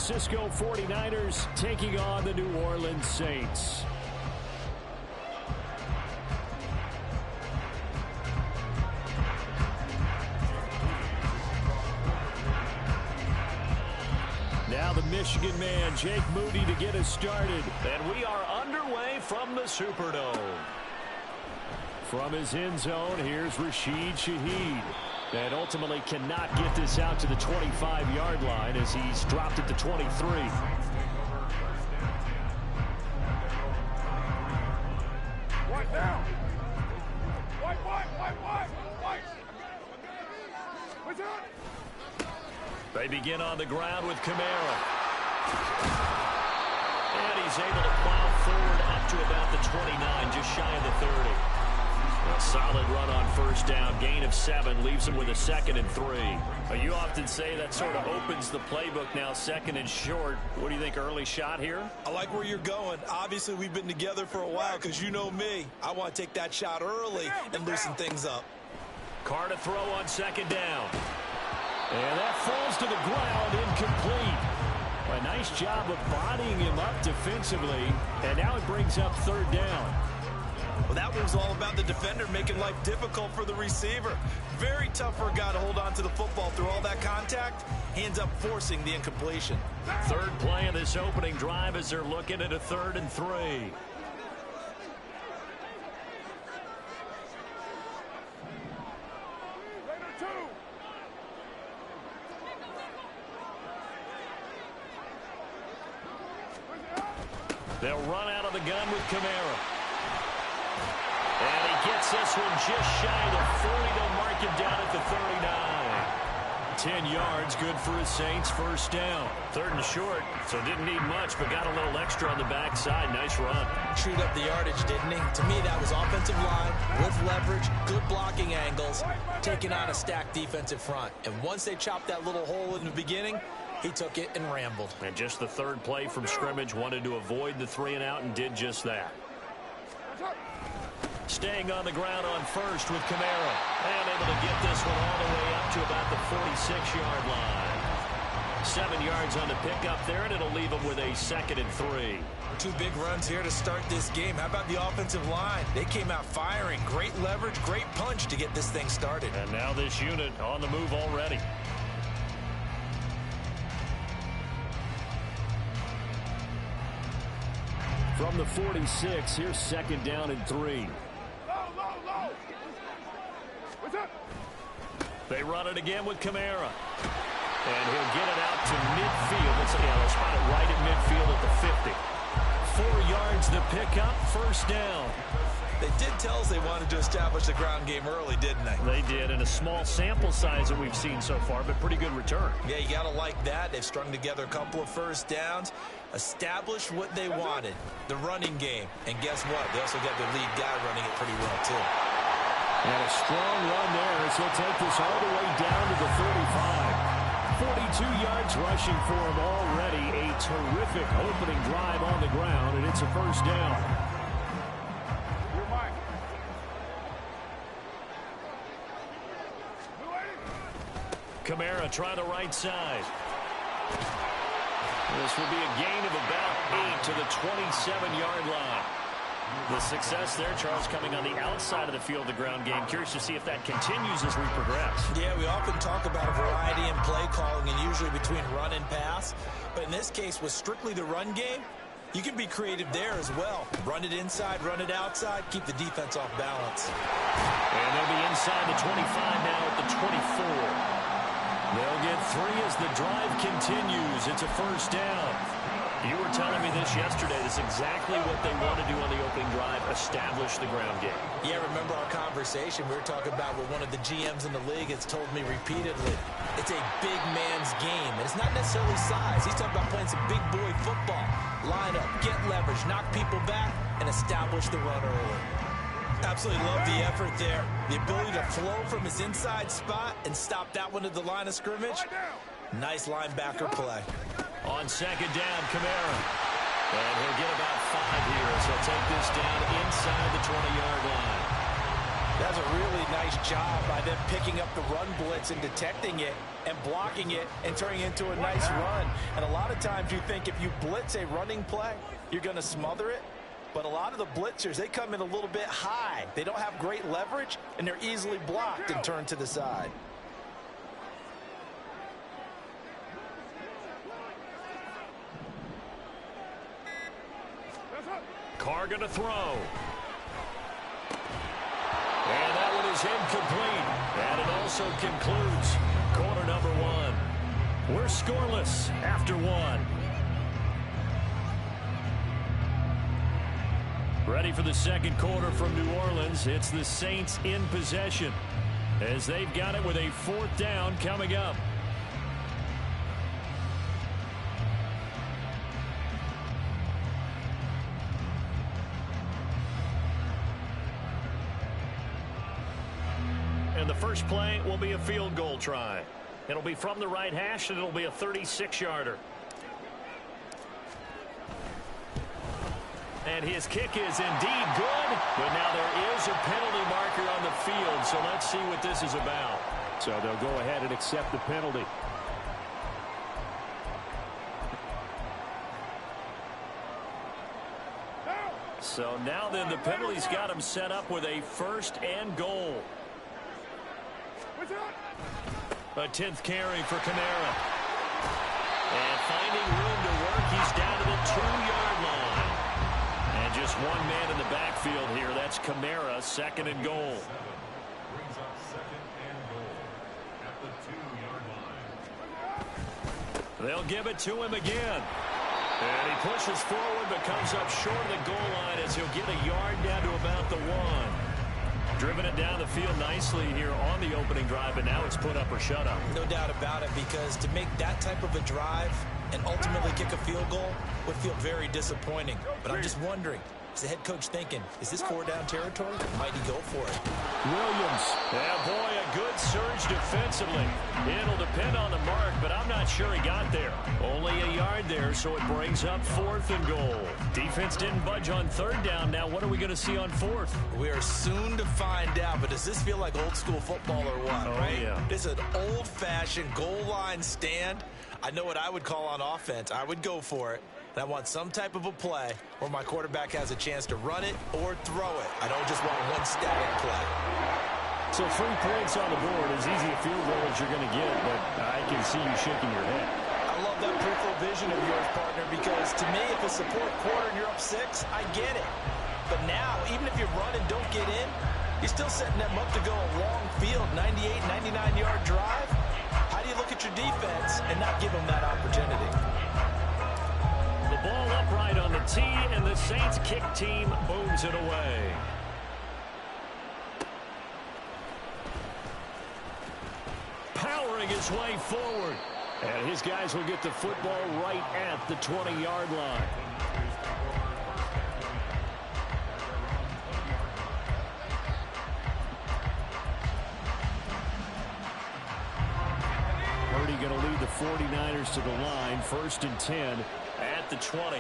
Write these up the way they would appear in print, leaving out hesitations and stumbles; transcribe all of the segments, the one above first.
Francisco 49ers taking on the New Orleans Saints. Now the Michigan man, Jake Moody, to get us started. And we are underway from the Superdome. From his end zone, here's Rashid Shaheed. And ultimately cannot get this out to the 25-yard line as he's dropped at the 23. White down. White. What's up? They begin on the ground with Kamara. And he's able to plow forward up to about the 29, just shy of the 30. A solid run on first down, gain of 7, leaves him with a 2nd and 3. You often say that sort of opens the playbook now, 2nd and short. What do you think, early shot here? I like where you're going. Obviously, we've been together for a while because you know me. I want to take that shot early and loosen things up. Carr to throw on 2nd down. And that falls to the ground, incomplete. A nice job of bodying him up defensively, and now it brings up 3rd down. Well, that was all about the defender making life difficult for the receiver. Very tough for a guy to hold on to the football through all that contact. He ends up forcing the incompletion. 3rd play of this opening drive as they're looking at a 3rd and 3. They'll run out of the gun with Kamara. And he gets this one just shy of the 40. They'll mark him down at the 39. 10 yards, good for his Saints. 1st down. 3rd and short, so didn't need much, but got a little extra on the backside. Nice run. Chewed up the yardage, didn't he? To me, that was offensive line with leverage, good blocking angles, taking on a stacked defensive front. And once they chopped that little hole in the beginning, he took it and rambled. And just the 3rd play from scrimmage, wanted to avoid the 3 and out and did just that. Staying on the ground on 1st with Kamara. And able to get this one all the way up to about the 46-yard line. 7 yards on the pickup there, and it'll leave him with a 2nd and 3. 2 big runs here to start this game. How about the offensive line? They came out firing. Great leverage, great punch to get this thing started. And now this unit on the move already. From the 46, here's 2nd down and 3. Low. What's up? They run it again with Kamara. And he'll get it out to midfield. They'll spot it right at midfield at the 50. 4 yards the pickup, 1st down. They did tell us they wanted to establish the ground game early, didn't they? They did, and a small sample size that we've seen so far, but pretty good return. Yeah, you got to like that. They've strung together a couple of 1st downs, established what they wanted, the running game. And guess what? They also got their lead guy running it pretty well, too. And a strong run there as he'll take this all the way down to the 35. 42 yards rushing for him already. A terrific opening drive on the ground, and it's a 1st down. Kamara trying the right side. This will be a gain of about 8 to the 27-yard line. The success there, Charles, coming on the outside of the field, the ground game. Curious to see if that continues as we progress. Yeah, we often talk about a variety in play calling and usually between run and pass. But in this case, with strictly the run game, you can be creative there as well. Run it inside, run it outside, keep the defense off balance. And they'll be inside the 25 now at the 24. They'll get 3 as the drive continues. It's a 1st down. You were telling me this yesterday. This is exactly what they want to do on the opening drive, establish the ground game. Yeah, remember our conversation. We were talking about what one of the GMs in the league has told me repeatedly. It's a big man's game. And it's not necessarily size. He's talking about playing some big boy football. Line up, get leverage, knock people back, and establish the run early. Absolutely love the effort there. The ability to flow from his inside spot and stop that one at the line of scrimmage. Nice linebacker play. On 2nd down, Kamara. And he'll get about 5 here as he'll take this down inside the 20-yard line. That's a really nice job by them picking up the run blitz and detecting it and blocking it and turning it into a nice run. And a lot of times you think if you blitz a running play, you're going to smother it. But a lot of the blitzers, they come in a little bit high. They don't have great leverage, and they're easily blocked and turned to the side. Carr going to throw. And that one is incomplete. And it also concludes quarter number one. We're scoreless after one. Ready for the second quarter from New Orleans. It's the Saints in possession as they've got it with a fourth down coming up. And the first play will be a field goal try. It'll be from the right hash, and it'll be a 36-yarder. And his kick is indeed good, but now there is a penalty marker on the field, so let's see what this is about. So they'll go ahead and accept the penalty. So now then the penalty's got him set up with a first and goal. A 10th carry for Kamara. And finding room to work, he's down to the 2-yard line. And just one man in the backfield here. That's Kamara, second and goal. Brings up second and goal at the 2-yard line. They'll give it to him again. And he pushes forward but comes up short of the goal line as he'll get a yard down to about the 1. Driven it down the field nicely here on the opening drive, and now it's put up or shut up. No doubt about it, because to make that type of a drive and ultimately kick a field goal would feel very disappointing. But I'm just wondering, is the head coach thinking, is this 4-down territory? Might he go for it? Williams. Yeah, boy, a good surge defensively. It'll depend on the mark, but I'm not sure he got there. Only a yard there, so it brings up 4th and goal. Defense didn't budge on 3rd down. Now what are we going to see on 4th? We are soon to find out, but does this feel like old school football or what, right? Yeah. This is an old-fashioned goal line stand. I know what I would call on offense. I would go for it. And I want some type of a play where my quarterback has a chance to run it or throw it. I don't just want one static play. So 3 points on the board, as easy a field goal as you're going to get, but I can see you shaking your head. I love that peripheral vision of yours, partner, because to me, if it's a fourth quarter and you're up 6, I get it. But now, even if you run and don't get in, you're still setting them up to go a long field, 98, 99-yard drive. How do you look at your defense and not give them that opportunity? The ball upright on the tee, and the Saints kick team booms it away. Powering his way forward. And his guys will get the football right at the 20-yard line. Purdy going to lead the 49ers to the line, 1st and 10 at the 20.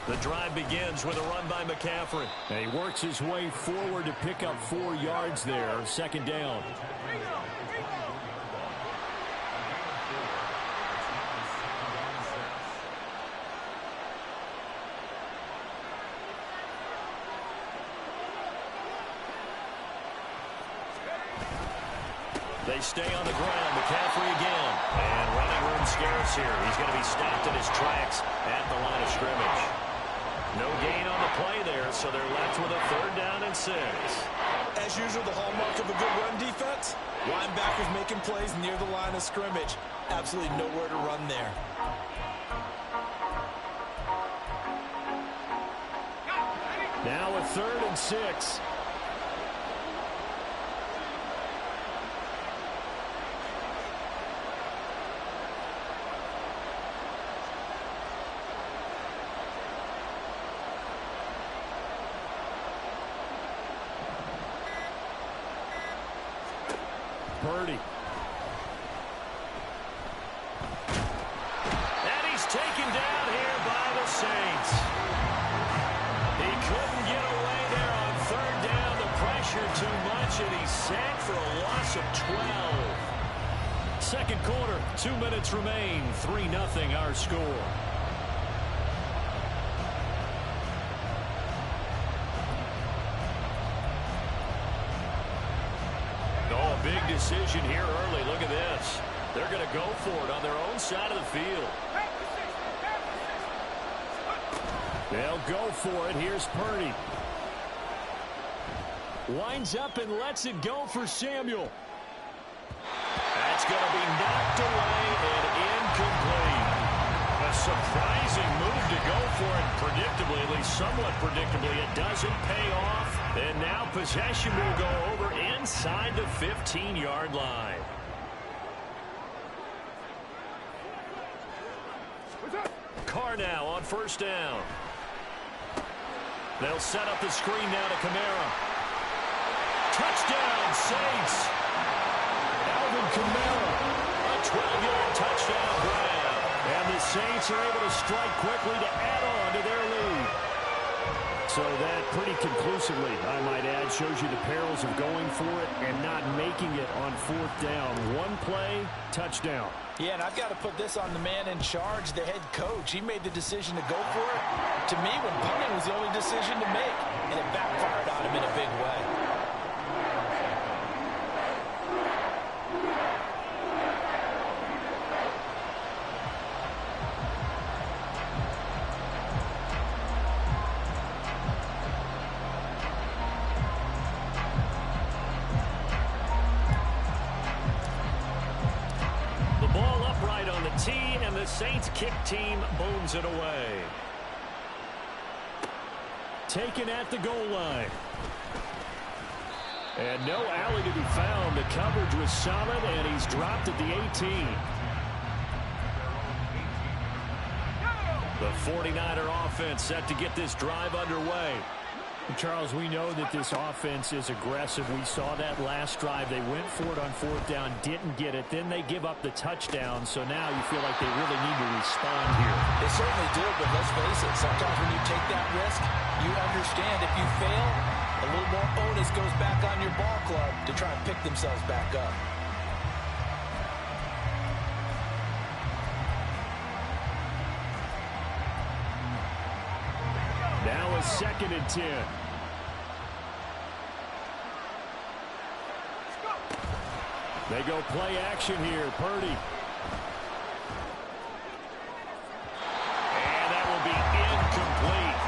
The drive begins with a run by McCaffrey. And he works his way forward to pick up 4 yards there. 2nd down. They stay on the ground. McCaffrey again. And running room scarce here. He's going to be stopped in his tracks at the line of scrimmage. No gain on the play there, so they're left with a 3rd down and 6. As usual, the hallmark of a good run defense, linebackers making plays near the line of scrimmage. Absolutely nowhere to run there. Now a 3rd and 6. Purdy. And he's taken down here by the Saints. too much, and he's sacked for a loss of 12. Second quarter, 2 minutes remain. 3-0 our score. Oh, a big decision here early. Look at this. They're going to go for it on their own side of the field. They'll go for it. Here's Purdy. Winds up and lets it go for Samuel. That's going to be knocked away and incomplete. A surprising move to go for it predictably, at least somewhat predictably. It doesn't pay off. And now possession will go over inside the 15-yard line. Carr now on first down. They'll set up the screen now to Kamara. Touchdown, Saints. Alvin Kamara, a 12-yard touchdown grab. And the Saints are able to strike quickly to add on to their lead. So that pretty conclusively, I might add, shows you the perils of going for it and not making it on fourth down. One play, touchdown. Yeah, and I've got to put this on the man in charge, the head coach. He made the decision to go for it. To me, when punting was the only decision to make, and it backfired on him in a big way. And the Saints kick team booms it away. Taken at the goal line. And no alley to be found. The coverage was solid, and he's dropped at the 18. The 49er offense set to get this drive underway. Charles, we know that this offense is aggressive. We saw that last drive. They went for it on fourth down, didn't get it. Then they give up the touchdown. So now you feel like they really need to respond here. They certainly do, but let's face it. Sometimes when you take that risk, you understand if you fail, a little more onus goes back on your ball club to try and pick themselves back up. Now a 2nd and 10. They go play action here. Purdy. And that will be incomplete.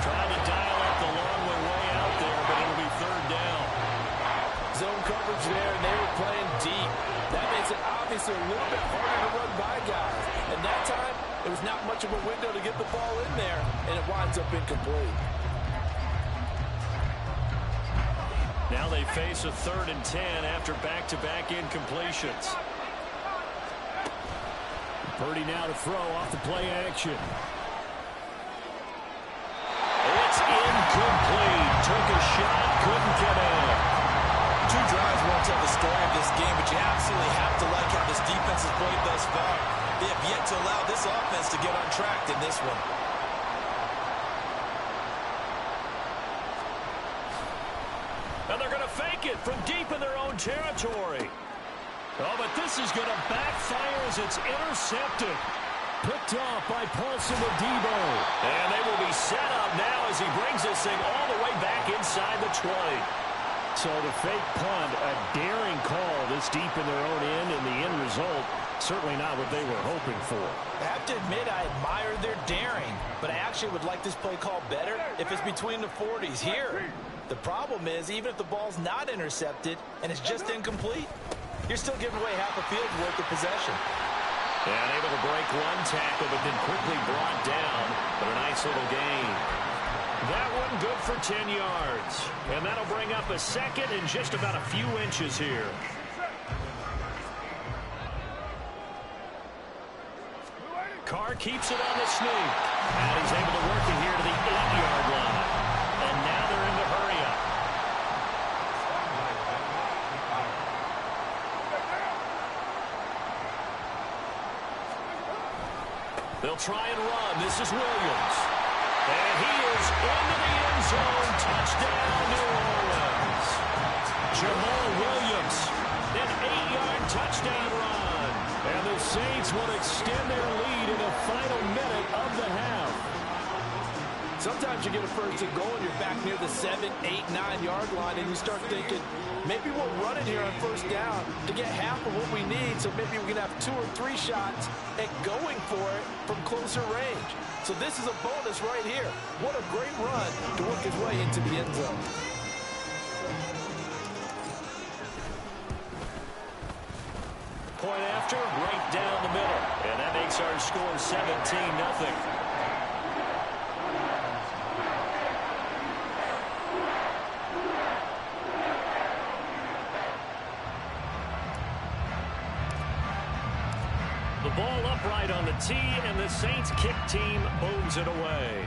Trying to dial up the long way out there, but it'll be third down. Zone coverage there, and they were playing deep. That makes it obviously a little bit harder to run by guys. And that time, there was not much of a window to get the ball in there, and it winds up incomplete. Now they face a 3rd and 10 after back-to-back incompletions. Purdy now to throw off the play action. It's incomplete. Took a shot, couldn't get in. 2 drives won't tell the story of this game, but you absolutely have to like how this defense has played thus far. They have yet to allow this offense to get on track in this one. And they're going to fake it from deep in their own territory. Oh, but this is going to backfire as it's intercepted. Picked off by Paulson Adebo. And they will be set up now as he brings this thing all the way back inside the 20. So the fake punt, a daring call this deep in their own end, and the end result, certainly not what they were hoping for. I have to admit, I admire their daring, but I actually would like this play call better if it's between the 40s here. The problem is, even if the ball's not intercepted and it's just incomplete, you're still giving away half a field's worth of possession. And able to break one tackle, but then quickly brought down. But a nice little gain. That one good for 10 yards. And that'll bring up a 2nd and just about a few inches here. Carr keeps it on the sneak. And he's able to work it here to the 8-yard line. And now they're in the hurry-up. They'll try and run. This is Williams. And he is into the end zone. Touchdown, New Orleans. Jamal Williams, an 8-yard touchdown run. And the Saints will extend their lead in the final minute of the half. Sometimes you get a first and goal and you're back near the 7, 8, 9-yard line and you start thinking, maybe we'll run it here on first down to get half of what we need, so maybe we can have 2 or 3 shots at going for it from closer range. So this is a bonus right here. What a great run to work his way into the end zone. Point after, right down the middle. And that makes our score 17-0. The ball upright on the tee, and the Saints kick team moves it away.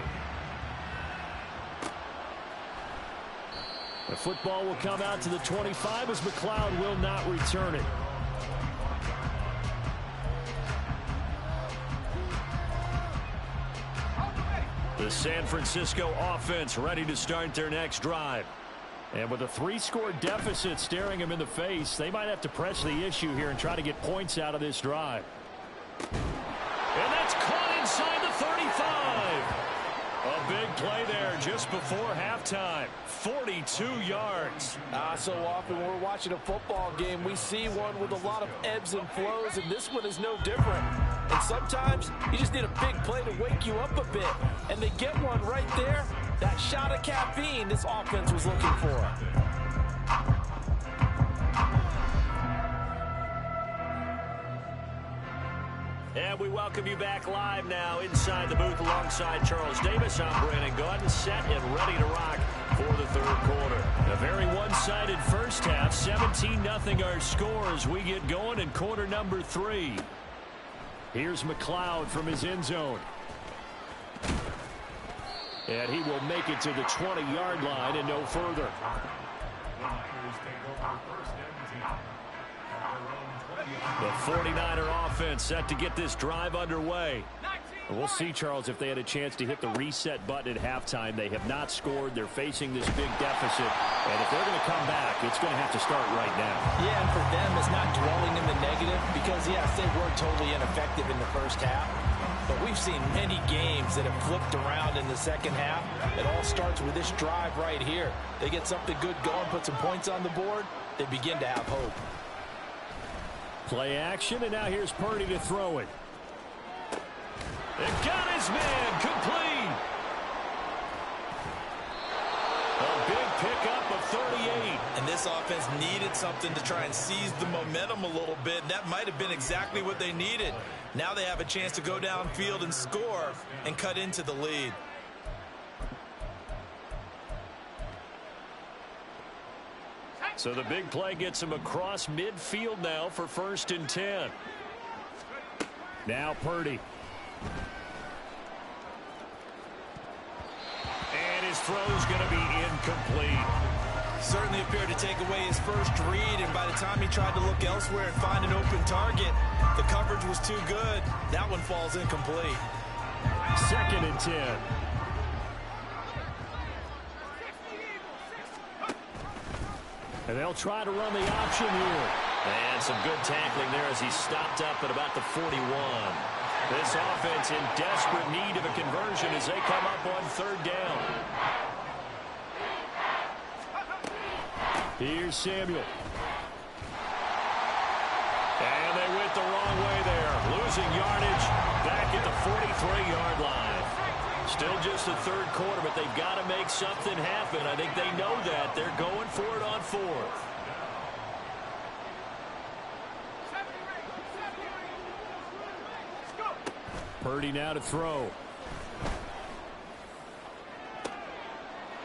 The football will come out to the 25 as McLeod will not return it. The San Francisco offense ready to start their next drive. And with a 3-score deficit staring them in the face, they might have to press the issue here and try to get points out of this drive. And that's caught inside the 35. A big play there just before halftime. 42 yards. So often when we're watching a football game, we see one with a lot of ebbs and flows, and this one is no different. And sometimes you just need a big play to wake you up a bit. And they get one right there. That shot of caffeine this offense was looking for. And we welcome you back live now inside the booth alongside Charles Davis. I'm Brandon Gaudin, set and ready to rock for the third quarter. A very one-sided first half, 17-0 our score as we get going in quarter number 3. Here's McLeod from his end zone. And he will make it to the 20-yard line and no further. The 49er offense set to get this drive underway. We'll see, Charles, if they had a chance to hit the reset button at halftime. They have not scored. They're facing this big deficit. And if they're going to come back, it's going to have to start right now. Yeah, and for them, it's not dwelling in the negative because, yes, they were totally ineffective in the first half. But we've seen many games that have flipped around in the second half. It all starts with this drive right here. They get something good going, put some points on the board, they begin to have hope. Play action, and now here's Purdy to throw it. And got his man complete. A big pickup of 38. And this offense needed something to try and seize the momentum a little bit. And that might have been exactly what they needed. Now they have a chance to go downfield and score and cut into the lead. So the big play gets him across midfield now for 1st and 10. Now Purdy. And his throw's going to be incomplete. Certainly appeared to take away his first read, and by the time he tried to look elsewhere and find an open target, the coverage was too good. That one falls incomplete. 2nd and 10. And they'll try to run the option here. And some good tackling there as he stopped up at about the 41. This offense in desperate need of a conversion as they come up on 3rd down. Here's Samuel. And they went the wrong way there. Losing yardage back at the 43-yard line. Still just the 3rd quarter, but they've got to make something happen. I think they know that. They're going for it on 4th. Purdy now to throw.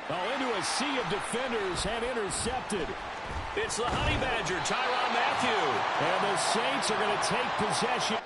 Oh, into a sea of defenders and intercepted. It's the Honey Badger, Tyrann Mathieu. And the Saints are going to take possession